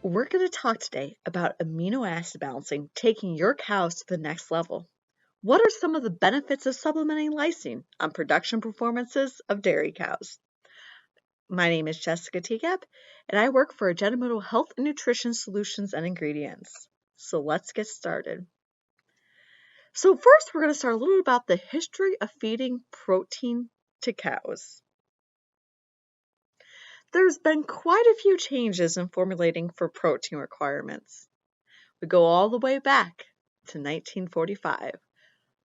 We're going to talk today about amino acid balancing, taking your cows to the next level. What are some of the benefits of supplementing lysine on production performances of dairy cows? My name is Jessica Tekippe, and I work for Agenda Health and Nutrition Solutions and Ingredients. So let's get started. So first, we're going to start a little about the history of feeding protein to cows. There's been quite a few changes in formulating for protein requirements. We go all the way back to 1945,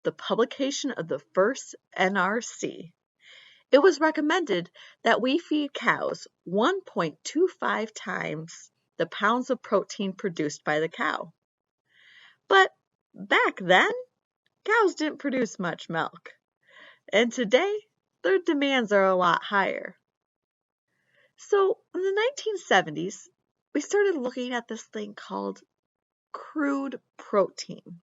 the publication of the first NRC. It was recommended that we feed cows 1.25 times the pounds of protein produced by the cow. But back then, cows didn't produce much milk. And today, their demands are a lot higher. So in the 1970s, we started looking at this thing called crude protein.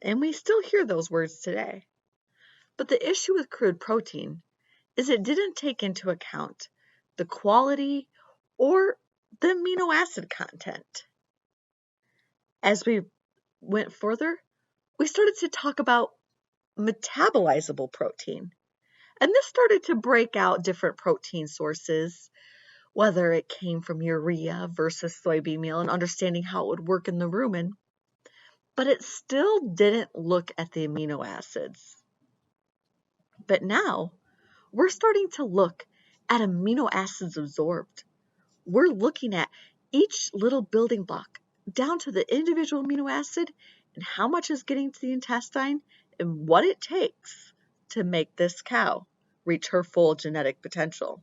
And we still hear those words today. But the issue with crude protein is it didn't take into account the quality or the amino acid content. As we went further, we started to talk about metabolizable protein. And this started to break out different protein sources, whether it came from urea versus soybean meal and understanding how it would work in the rumen. But it still didn't look at the amino acids. But now, we're starting to look at amino acids absorbed. We're looking at each little building block down to the individual amino acid and how much is getting to the intestine and what it takes to make this cow reach her full genetic potential.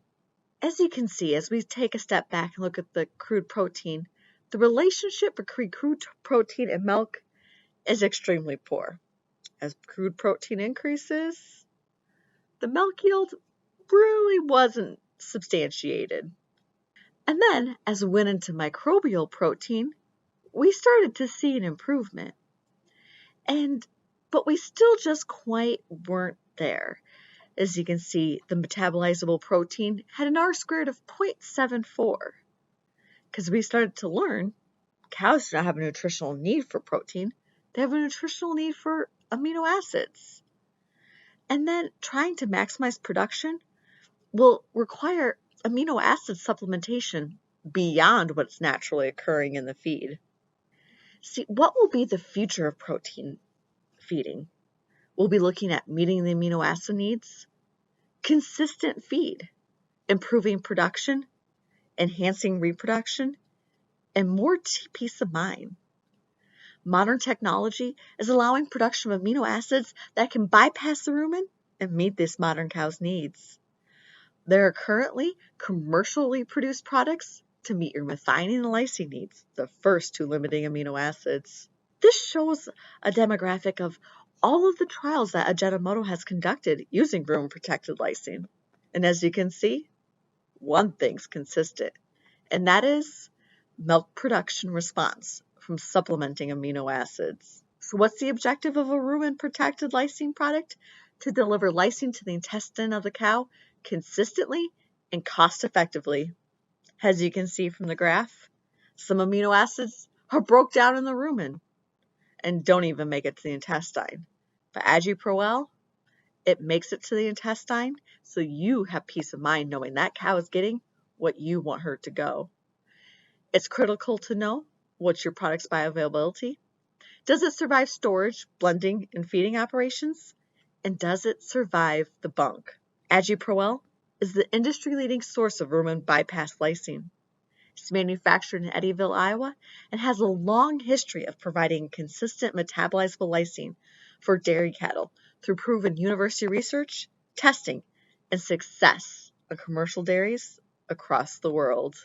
As you can see, as we take a step back and look at the crude protein, the relationship between crude protein and milk is extremely poor. As crude protein increases, the milk yield really wasn't substantiated. And then, as we went into microbial protein, we started to see an improvement. But we still just quite weren't there. As you can see, the metabolizable protein had an R squared of 0.74. Because we started to learn cows do not have a nutritional need for protein, they have a nutritional need for amino acids. And then trying to maximize production will require amino acid supplementation beyond what's naturally occurring in the feed. See, what will be the future of protein feeding? We'll be looking at meeting the amino acid needs, consistent feed, improving production, enhancing reproduction, and more peace of mind. Modern technology is allowing production of amino acids that can bypass the rumen and meet this modern cow's needs. There are currently commercially produced products to meet your methionine and lysine needs, the first two limiting amino acids. This shows a demographic of all of the trials that Agenda has conducted using rumen-protected lysine. And as you can see, one thing's consistent, and that is milk production response from supplementing amino acids. So what's the objective of a rumen-protected lysine product? To deliver lysine to the intestine of the cow consistently and cost-effectively. As you can see from the graph, some amino acids are broke down in the rumen and don't even make it to the intestine. But AgiPro-L, it makes it to the intestine, so you have peace of mind knowing that cow is getting what you want her to go. It's critical to know what's your product's bioavailability. Does it survive storage, blending, and feeding operations? And does it survive the bunk? AgiPro-L is the industry-leading source of rumen bypass lysine. It's manufactured in Eddyville, Iowa, and has a long history of providing consistent metabolizable lysine for dairy cattle through proven university research, testing, and success on commercial dairies across the world.